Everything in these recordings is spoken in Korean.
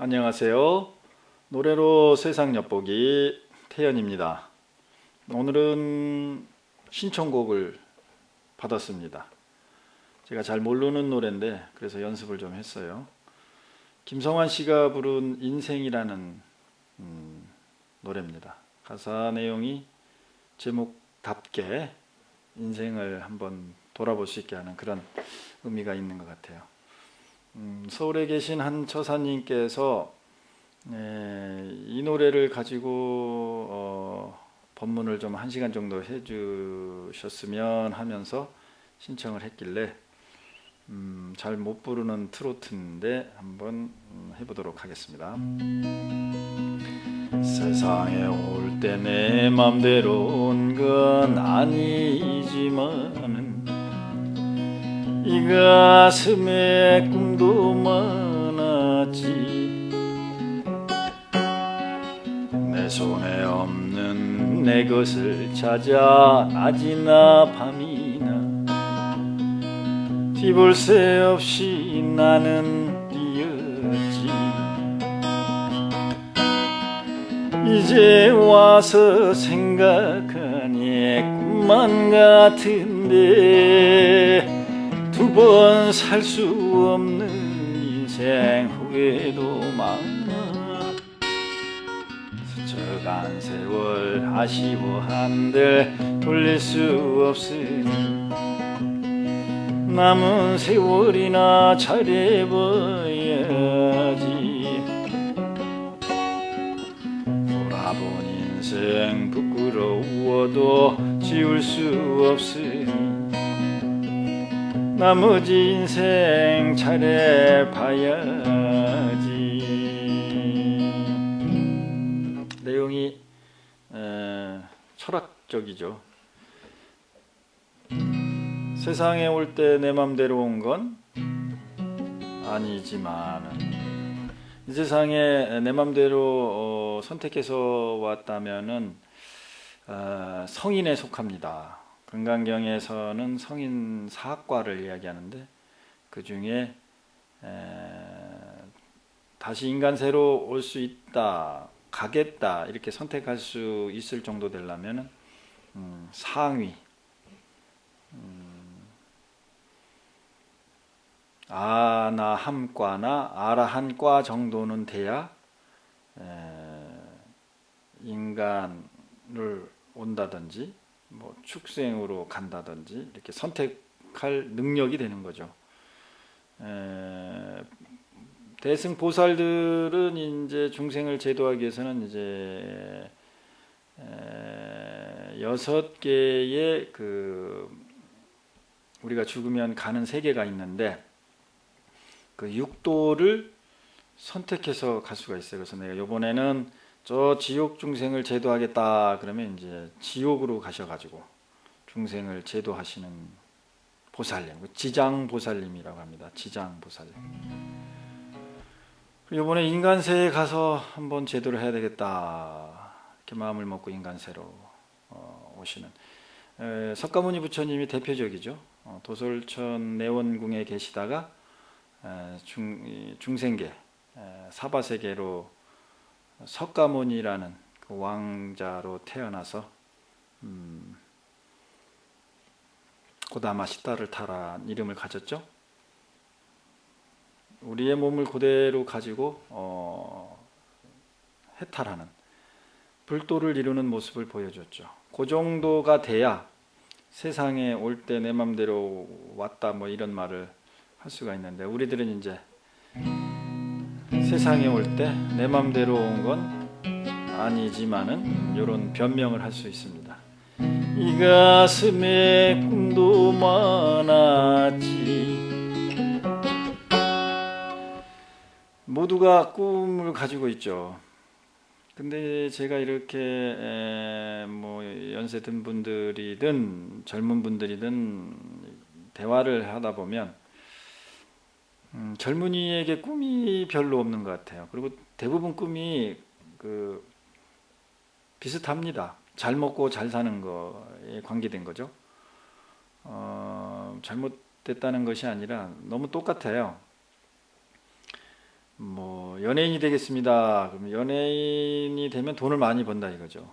안녕하세요. 노래로 세상 엿보기 태연입니다. 오늘은 신청곡을 받았습니다. 제가 잘 모르는 노래인데 그래서 연습을 좀 했어요. 김성환 씨가 부른 인생이라는 노래입니다. 가사 내용이 제목답게 인생을 한번 돌아볼 수 있게 하는 그런 의미가 있는 것 같아요. 서울에 계신 한 처사님께서 이 노래를 가지고 법문을 좀 1시간 정도 해주셨으면 하면서 신청을 했길래 잘 못 부르는 트로트인데 한번 해보도록 하겠습니다. 세상에 올 때 내 맘대로 온 건 아니지만은 이 가슴에 꿈도 많았지. 내 손에 없는 내 것을 찾아 낮이나 밤이나 뒤볼 새 없이 나는 뛰었지. 이제 와서 생각하니 꿈만 같은데 두 번 살 수 없는 인생 후회도 많아. 스쳐간 세월 아쉬워한들 돌릴 수 없으니 남은 세월이나 잘해봐야지. 돌아본 인생 부끄러워도 지울 수 없으니 나머지 인생 잘해봐야지. 내용이 철학적이죠. 세상에 올 때 내 맘대로 온 건 아니지만은 이 세상에 내 맘대로 선택해서 왔다면은 성인에 속합니다. 금강경에서는 성인 사학과를 이야기하는데 그 중에 다시 인간세로 올 수 있다, 가겠다 이렇게 선택할 수 있을 정도 되려면 상위 아나함과나 아라한과 정도는 돼야 인간을 온다든지 뭐 축생으로 간다든지 이렇게 선택할 능력이 되는 거죠. 대승보살들은 이제 중생을 제도하기 위해서는 이제 6개의 우리가 죽으면 가는 세계가 있는데 그 육도를 선택해서 갈 수가 있어요. 그래서 내가 이번에는 저 지옥 중생을 제도하겠다 그러면 이제 지옥으로 가셔가지고 중생을 제도하시는 보살님, 지장보살님이라고 합니다. 지장보살님. 이번에 인간세에 가서 한번 제도를 해야 되겠다 이렇게 마음을 먹고 인간세로 오시는 석가모니 부처님이 대표적이죠. 도솔천 내원궁에 계시다가 중생계 사바세계로 석가모니라는 그 왕자로 태어나서 고다마 시다를 타라 이름을 가졌죠. 우리의 몸을 그대로 가지고 해탈하는 불도를 이루는 모습을 보여줬죠. 그 정도가 돼야 세상에 올 때 내 맘대로 왔다 뭐 이런 말을 할 수가 있는데 우리들은 이제 세상에 올 때 내 맘대로 온 건 아니지만은 이런 변명을 할 수 있습니다. 이 가슴에 꿈도 많았지. 모두가 꿈을 가지고 있죠. 근데 제가 이렇게 뭐 연세 든 분들이든 젊은 분들이든 대화를 하다 보면 젊은이에게 꿈이 별로 없는 것 같아요. 그리고 대부분 꿈이 비슷합니다. 잘 먹고 잘 사는 거에 관계된 거죠. 잘못됐다는 것이 아니라 너무 똑같아요. 뭐 연예인이 되겠습니다. 그럼 연예인이 되면 돈을 많이 번다 이거죠.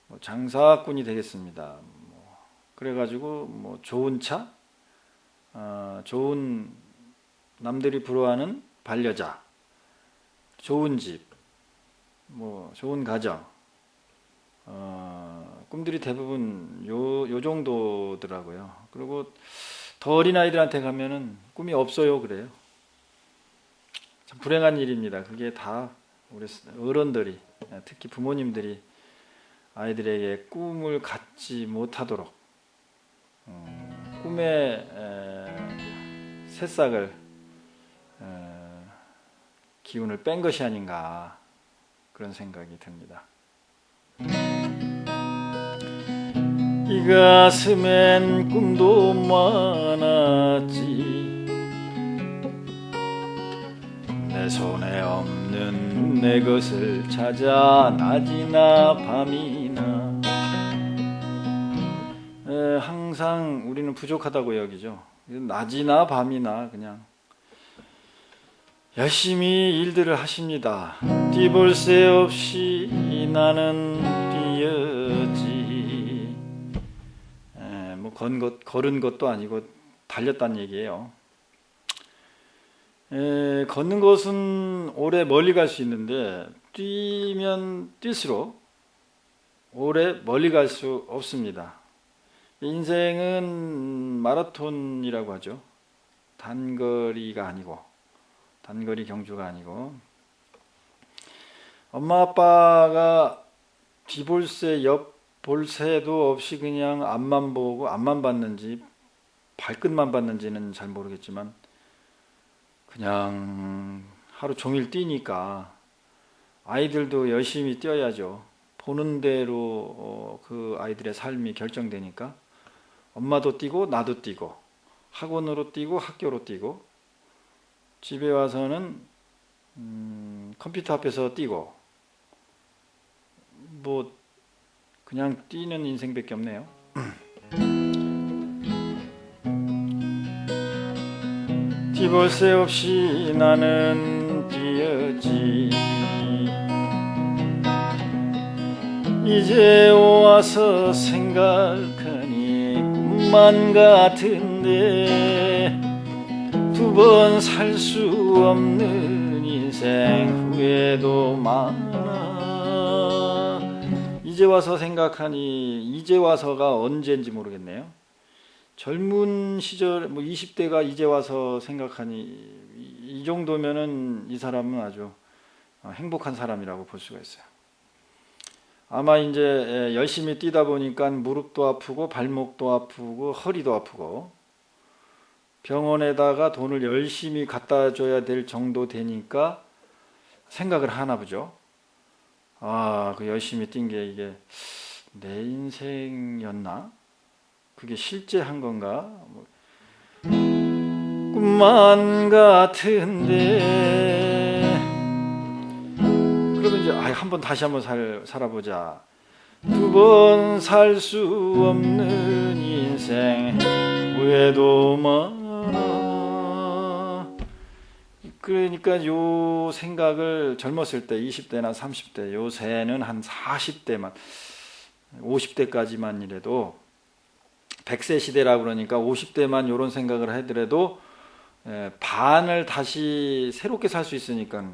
뭐 장사꾼이 되겠습니다. 뭐 그래가지고 뭐 좋은 차, 좋은 남들이 부러워하는 반려자, 좋은 집, 뭐 좋은 가정, 꿈들이 대부분 요 정도더라고요. 그리고 더 어린 아이들한테 가면은 꿈이 없어요 그래요. 참 불행한 일입니다. 그게 다 우리 어른들이, 특히 부모님들이 아이들에게 꿈을 갖지 못하도록 꿈의 새싹을 기운을 뺀 것이 아닌가 그런 생각이 듭니다. 이 가슴엔 꿈도 많았지 내 손에 없는 내 것을 찾아 낮이나 밤이나 항상 우리는 부족하다고 여기죠. 낮이나 밤이나 그냥 열심히 일들을 하십니다. 뛰볼 새 없이 나는 뛰었지. 뭐 걸은 것도 아니고 달렸다는 얘기예요. 걷는 것은 오래 멀리 갈 수 있는데 뛰면 뛸수록 오래 멀리 갈 수 없습니다. 인생은 마라톤이라고 하죠. 단거리가 아니고, 단거리 경주가 아니고, 엄마 아빠가 뒤볼새 옆볼새도 없이 그냥 앞만 보고 앞만 봤는지 발끝만 봤는지는 잘 모르겠지만 그냥 하루 종일 뛰니까 아이들도 열심히 뛰어야죠. 보는 대로 그 아이들의 삶이 결정되니까 엄마도 뛰고 나도 뛰고 학원으로 뛰고 학교로 뛰고 집에 와서는 컴퓨터 앞에서 뛰고 뭐 그냥 뛰는 인생밖에 없네요. 뛰볼 새 없이 나는 뛰었지 이제 와서 생각하니 꿈만 같은데 두 번 살 수 없는 인생 후회도 많아. 이제 와서 생각하니 이제 와서가 언제인지 모르겠네요. 젊은 시절 뭐 20대가 이제 와서 생각하니 이 정도면은 이 사람은 아주 행복한 사람이라고 볼 수가 있어요. 아마 이제 열심히 뛰다 보니까 무릎도 아프고 발목도 아프고 허리도 아프고 병원에다가 돈을 열심히 갖다 줘야 될 정도 되니까 생각을 하나 보죠. 그 열심히 뛴 게 이게 내 인생이었나? 그게 실제 한 건가? 꿈만 같은데 그러면 이제 다시 한번 살아보자. 두 번 살 수 없는 인생 후회도 많아. 그러니까 요 생각을 젊었을 때 20대나 30대 요새는 한 40대만 50대까지만 이래도 100세 시대라 그러니까 50대만 이런 생각을 하더라도 반을 다시 새롭게 살 수 있으니까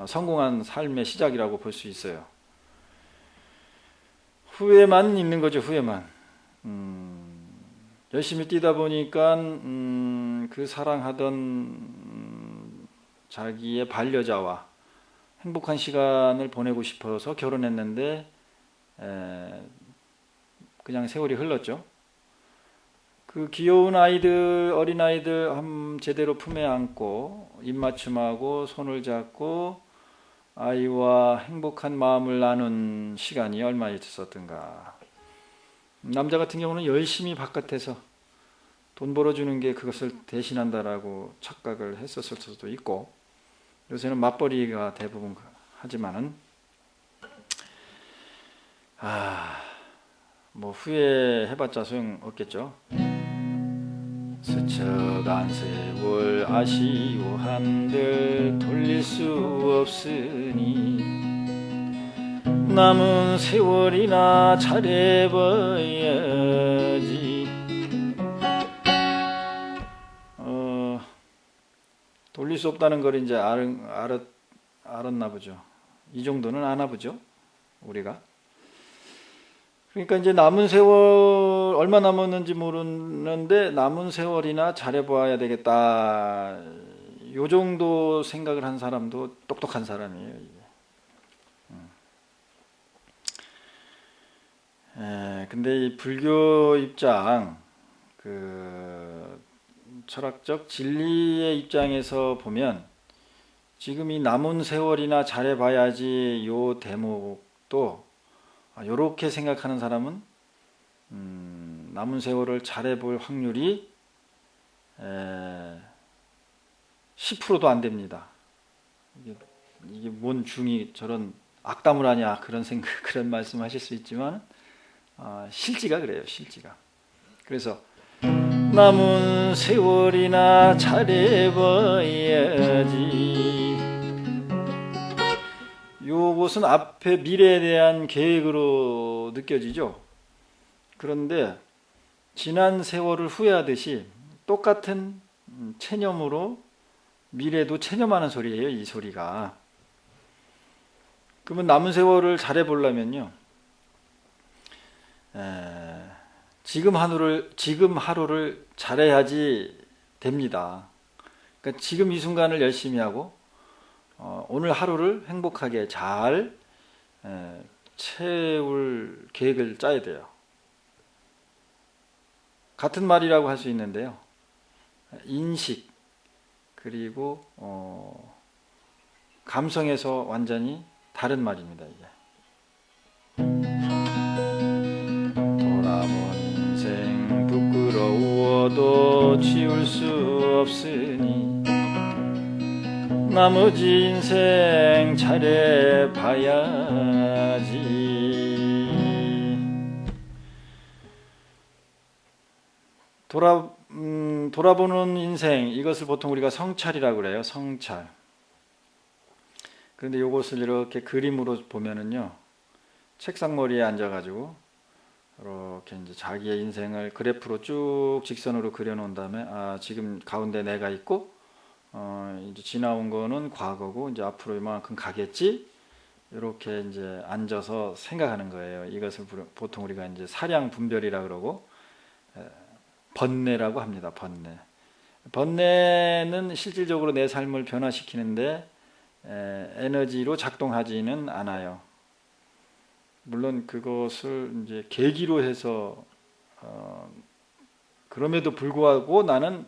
성공한 삶의 시작이라고 볼 수 있어요. 후회만 있는 거죠. 후회만. 열심히 뛰다 보니까 그 사랑하던 자기의 반려자와 행복한 시간을 보내고 싶어서 결혼했는데 그냥 세월이 흘렀죠. 그 귀여운 아이들, 어린아이들 제대로 품에 안고 입맞춤하고 손을 잡고 아이와 행복한 마음을 나눈 시간이 얼마 있었던가. 남자 같은 경우는 열심히 바깥에서 돈 벌어주는 게 그것을 대신한다라고 착각을 했었을 수도 있고, 요새는 맞벌이가 대부분 하지만은 뭐 후회해봤자 소용없겠죠. 스쳐간 세월 아쉬워한들 돌릴 수 없으니 남은 세월이나 잘해봐야지. 돌릴 수 없다는 걸 이제 알았나 보죠. 이 정도는 아나 보죠, 우리가. 그러니까 이제 남은 세월 얼마 남았는지 모르는데 남은 세월이나 잘해봐야 되겠다. 요 정도 생각을 한 사람도 똑똑한 사람이에요, 이게. 근데 이 불교 입장, 그 철학적 진리의 입장에서 보면 지금 이 남은 세월이나 잘해봐야지 요 대목도 요렇게 생각하는 사람은 남은 세월을 잘해볼 확률이 10%도 안 됩니다. 이게 뭔 중이 저런 악담을 하냐 그런 생각, 그런 말씀하실 수 있지만 실지가 그래요, 실지가. 그래서 남은 세월이나 잘해봐야지. 요것은 앞에 미래에 대한 계획으로 느껴지죠. 그런데 지난 세월을 후회하듯이 똑같은 체념으로 미래도 체념하는 소리예요, 이 소리가. 그러면 남은 세월을 잘해보려면요, 지금 하루를 잘해야지 됩니다. 그러니까 지금 이 순간을 열심히 하고 오늘 하루를 행복하게 잘 채울 계획을 짜야 돼요. 같은 말이라고 할 수 있는데요, 인식 그리고 감성에서 완전히 다른 말입니다, 이게. 돌아본 인생 부끄러워도 지울 수 없으니 나머지 인생 잘해봐야지. 돌아보는 인생, 이것을 보통 우리가 성찰이라고 그래요, 성찰. 그런데 이것을 이렇게 그림으로 보면은요, 책상머리에 앉아가지고 이렇게 이제 자기의 인생을 그래프로 쭉 직선으로 그려놓은 다음에 지금 가운데 내가 있고 이제 지나온 거는 과거고 이제 앞으로 이만큼 가겠지, 이렇게 이제 앉아서 생각하는 거예요. 이것을 보통 우리가 이제 사량 분별이라 그러고 번뇌라고 합니다. 번뇌는 실질적으로 내 삶을 변화시키는데 에너지로 작동하지는 않아요. 물론 그것을 이제 계기로 해서 그럼에도 불구하고 나는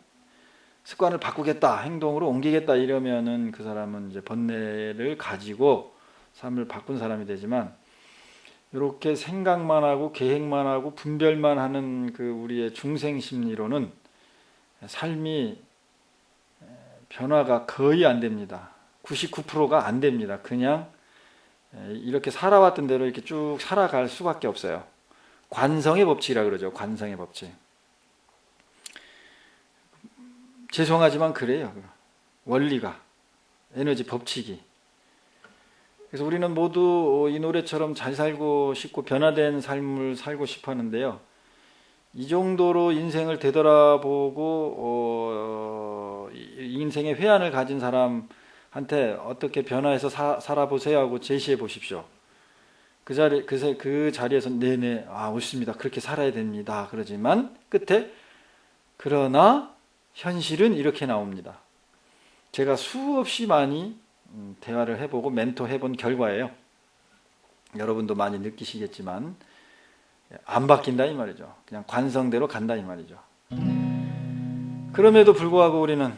습관을 바꾸겠다, 행동으로 옮기겠다 이러면은 그 사람은 이제 번뇌를 가지고 삶을 바꾼 사람이 되지만, 이렇게 생각만 하고 계획만 하고 분별만 하는 그 우리의 중생 심리로는 삶이 변화가 거의 안 됩니다. 99%가 안 됩니다. 그냥 이렇게 살아왔던 대로 이렇게 쭉 살아갈 수밖에 없어요. 관성의 법칙이라 그러죠. 관성의 법칙. 죄송하지만 그래요. 원리가, 에너지 법칙이. 그래서 우리는 모두 이 노래처럼 잘 살고 싶고 변화된 삶을 살고 싶어 하는데요, 이 정도로 인생을 되돌아보고 인생의 회한을 가진 사람한테 어떻게 변화해서 살아보세요 하고 제시해 보십시오. 그 자리에서 네네, 옳습니다, 그렇게 살아야 됩니다, 그러지만 끝에 그러나 현실은 이렇게 나옵니다. 제가 수없이 많이 대화를 해보고 멘토 해본 결과예요. 여러분도 많이 느끼시겠지만 안 바뀐다 이 말이죠. 그냥 관성대로 간다 이 말이죠. 그럼에도 불구하고 우리는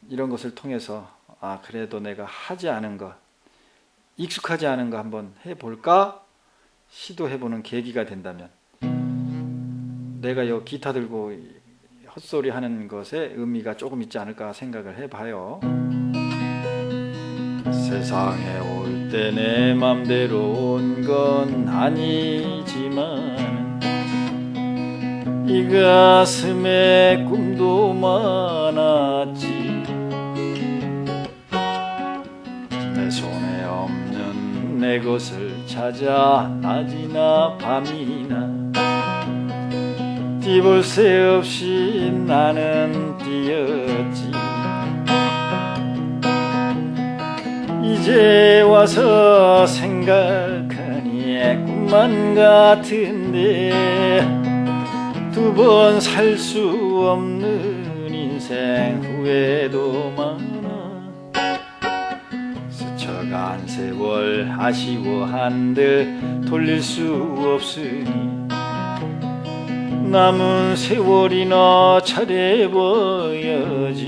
이런 것을 통해서 그래도 내가 하지 않은 것, 익숙하지 않은 거 한번 해볼까 시도해보는 계기가 된다면, 내가 요 기타 들고 헛소리 하는 것에 의미가 조금 있지 않을까 생각을 해봐요. 세상에 올 때 내 맘대로 온 건 아니지만 이 가슴에 꿈도 많았지. 내 손에 없는 내 것을 찾아 낮이나 밤이나 뛰볼 새 없이 나는 뛰었지. 이제 와서 생각하니 꿈만 같은데 두 번 살 수 없는 인생 후회도 많아. 스쳐간 세월 아쉬워한들 돌릴 수 없으니 남은 세월이나 차려봐야지.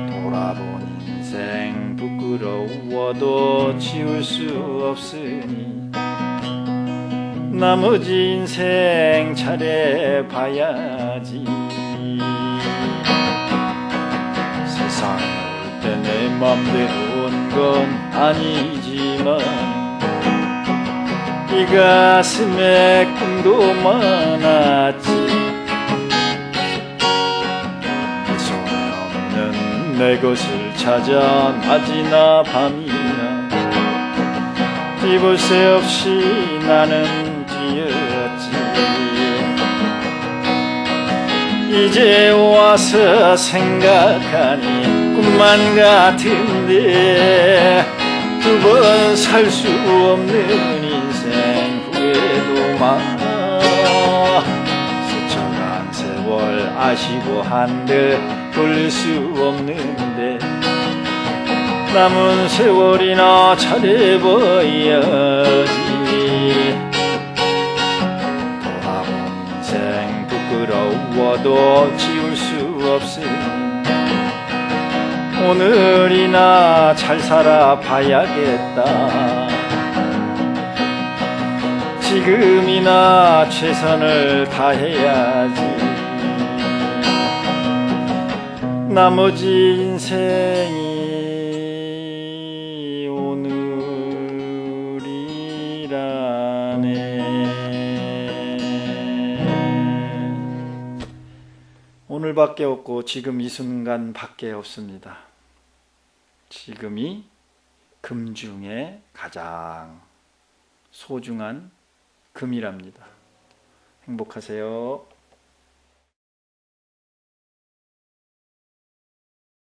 돌아본 인생 부끄러워도 지울 수 없으니 나머지 인생 차려봐야지. 세상에 올 때 내 맘대로 온 건 아니지만 이 가슴에 꿈도 많았지. 내 손에 없는 내 것을 찾아 낮이나 밤이나 뛰볼 새 없이 나는 뛰었지. 이제 와서 생각하니 꿈만 같은데 두 번 살 수 없는 인생 후회도 많아. 스쳐간 세월 아시고 한들 돌릴 수 없는데 남은 세월이나 차려봐야지. 돌아본 인생 부끄러워도 지울 수 없으니 오늘이나 잘 살아봐야겠다. 지금이나 최선을 다해야지. 나머지 인생이 오늘이라네. 오늘밖에 없고 지금 이 순간밖에 없습니다. 지금이 금 중에 가장 소중한 금이랍니다. 행복하세요.